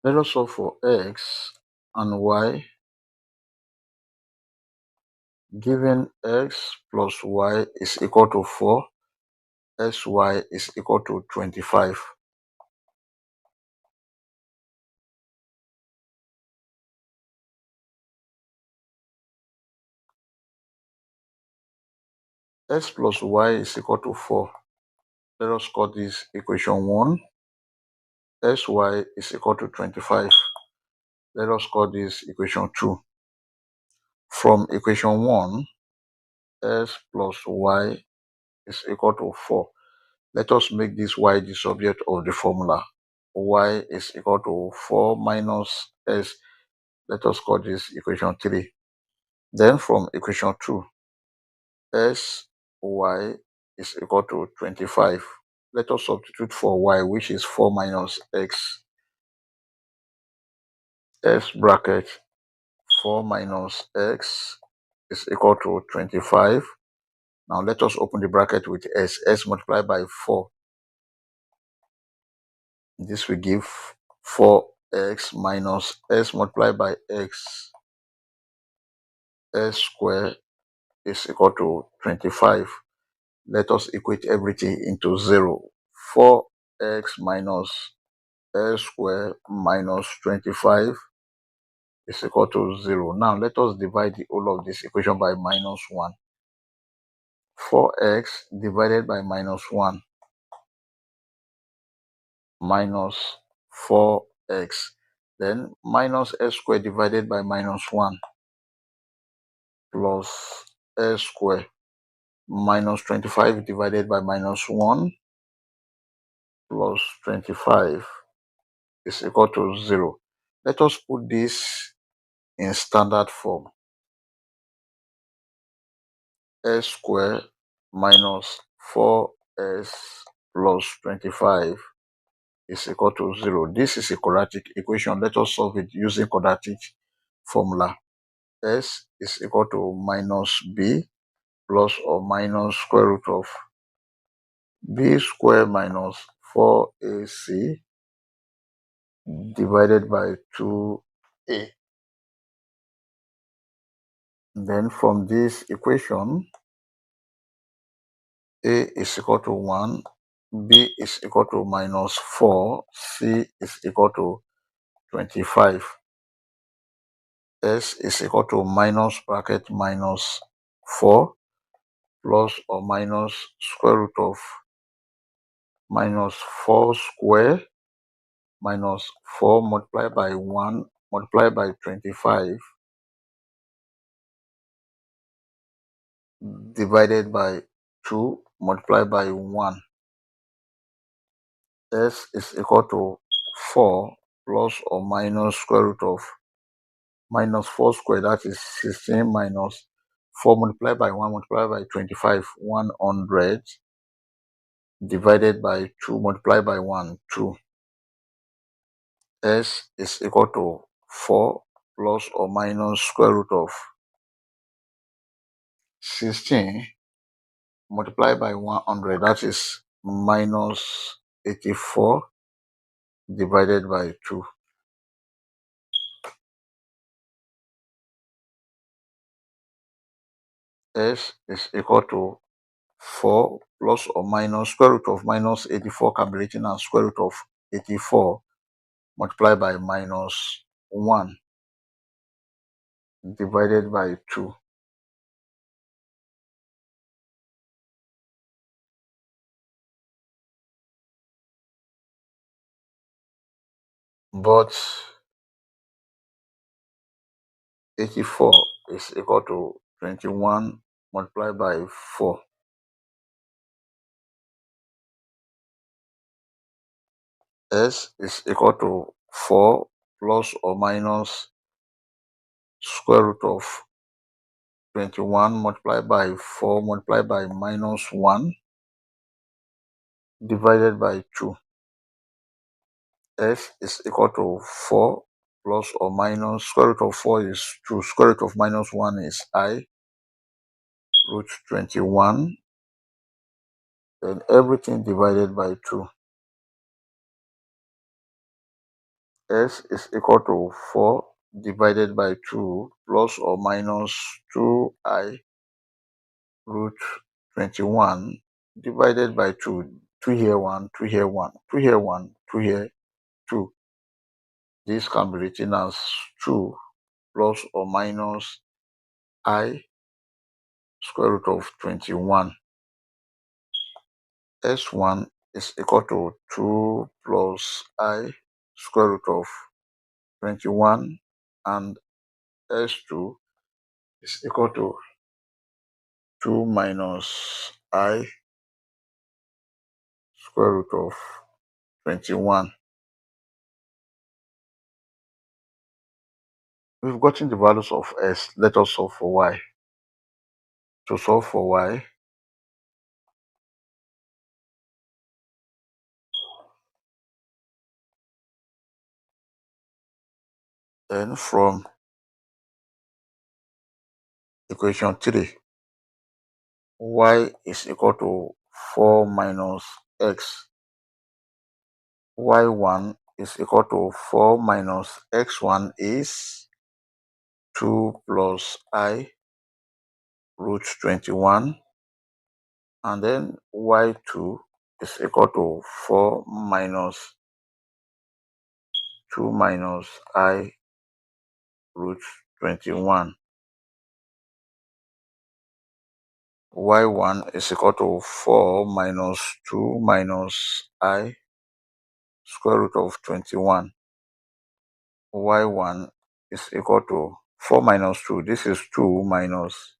Let us solve for x and y. Given x plus y is equal to 4, sy is equal to 25. X plus y is equal to 4. Let us call this equation 1. Sy is equal to 25. Let us call this equation 2. From equation 1, x plus y is equal to 4. Let us make this y the subject of the formula. Y is equal to 4 minus s. Let us call this equation 3. Then from equation 2, sy is equal to 25. Let us substitute for y, which is 4 minus x. S bracket 4 minus x is equal to 25. Now let us open the bracket with s. S multiplied by 4. This will give 4x minus s multiplied by x. S squared is equal to 25. Let us equate everything into 0. 4x minus s squared minus 25 is equal to 0. Now let us divide the whole of this equation by minus 1. 4x divided by minus 1 minus 4x. Then minus s squared divided by minus 1 plus s squared minus 25 divided by minus 1 plus 25 is equal to 0. Let us put this in standard form. S squared minus 4s plus 25 is equal to 0. This is a quadratic equation. Let us solve it using quadratic formula. S is equal to minus b plus or minus square root of b squared minus 4ac divided by 2a. Then from this equation, a is equal to 1, b is equal to minus 4, c is equal to 25. S is equal to minus bracket minus 4 plus or minus square root of minus 4 square minus 4 multiplied by 1 multiplied by 25 divided by 2 multiplied by 1. S is equal to 4 plus or minus square root of minus 4 squared, that is 16 minus 4 multiplied by 1 multiplied by 25, 100 divided by 2 multiplied by 1, 2. S is equal to 4 plus or minus square root of 16 multiplied by 100, that is minus 84 divided by 2. S is equal to 4 plus or minus square root of minus 84 can be written as square root of 84 multiplied by minus 1 divided by 2. But 84 is equal to 21 multiplied by 4. S is equal to 4 plus or minus square root of 21 multiplied by 4 multiplied by minus 1 divided by 2. S is equal to 4 plus or minus square root of 4 is 2, square root of minus 1 is I, root 21, then everything divided by 2. S is equal to 4 divided by 2 plus or minus 2I root 21 divided by 2. 2 here 1, 2 here 1, 2 here 1, 2 here 2. This can be written as 2 plus or minus I square root of 21. S1 is equal to 2 plus I square root of 21, and S2 is equal to 2 minus I square root of 21. We've gotten the values of S. Let us solve for Y. To solve for Y, then from equation 3, Y is equal to 4 minus X. Y1 is equal to 4 minus X1 is 2 plus I root 21, and then Y2 is equal to 4 minus 2 minus I root 21. Y1 is equal to 4 minus 2 minus I square root of 21. Y1 is equal to 4 minus 2. This is 2 minus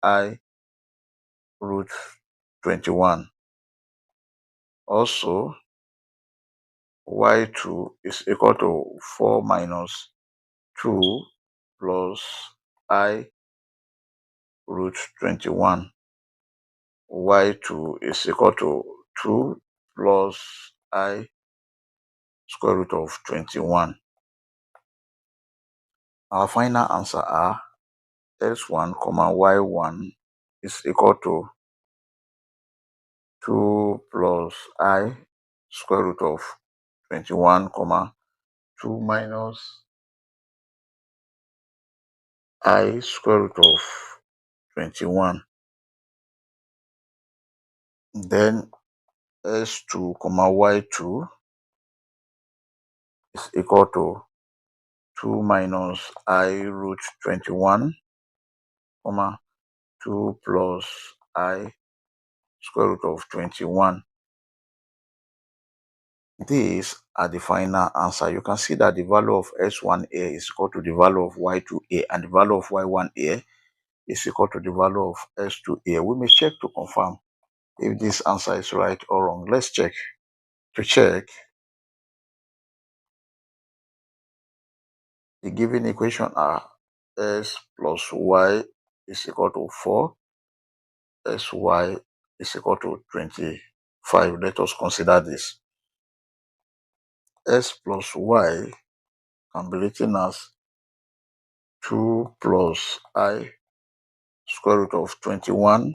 I root 21. Also, Y2 is equal to 4 minus 2 plus I root 21. Y2 is equal to 2 plus I square root of 21. Our final answer are S1, Y1 is equal to 2 plus I square root of 21, 2 minus I square root of 21. Then S2, Y2 is equal to 2 minus I root 21, 2 plus I square root of 21. These are the final answer. You can see that the value of S1A is equal to the value of Y2A, and the value of Y1A is equal to the value of S2A. We may check to confirm if this answer is right or wrong. Let's check. To check, the given equation are S plus Y is equal to 4, SY is equal to 25. Let us consider this. S plus Y can be written as 2 plus I square root of 21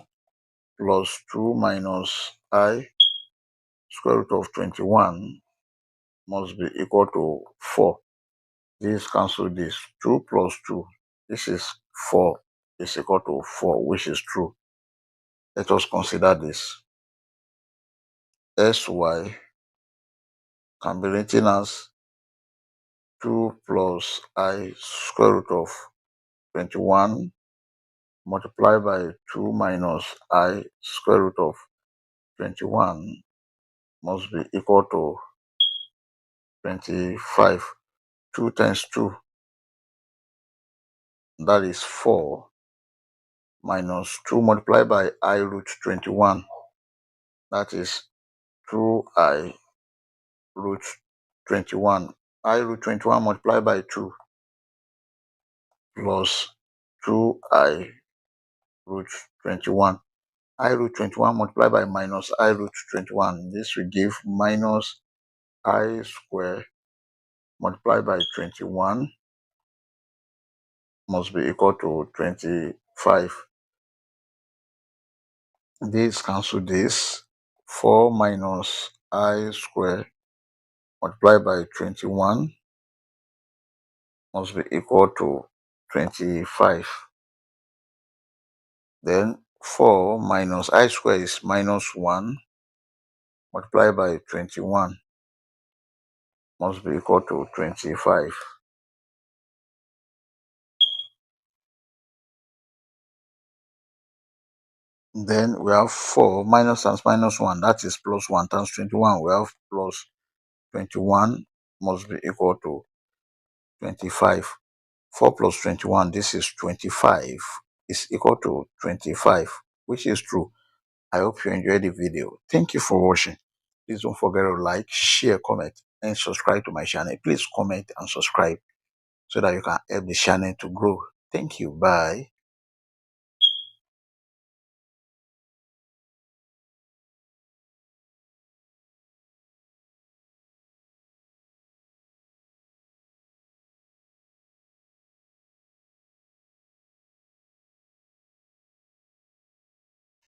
plus 2 minus I square root of 21 must be equal to 4. This cancel this. 2 plus 2. This is 4 is equal to 4, which is true. Let us consider this. SY can be written as 2 plus I square root of 21 multiplied by 2 minus I square root of 21 must be equal to 25. 2 times 2, that is 4, minus 2 multiplied by I root 21, that is 2I root 21. I root 21 multiplied by 2 plus 2I root 21. I root 21 multiplied by minus I root 21. This will give minus I square multiplied by 21 must be equal to 25. This cancel this. 4 minus I square multiplied by 21 must be equal to 25. Then 4 minus I square is minus 1 multiplied by 21 must be equal to 25. Then we have 4 minus times minus 1, that is plus 1 times 21. We have plus 21 must be equal to 25. 4 plus 21, this is 25, is equal to 25, which is true. I hope you enjoyed the video. Thank you for watching. Please don't forget to like, share, comment, and subscribe to my channel. Please comment and subscribe so that you can help the channel to grow. Thank you. Bye.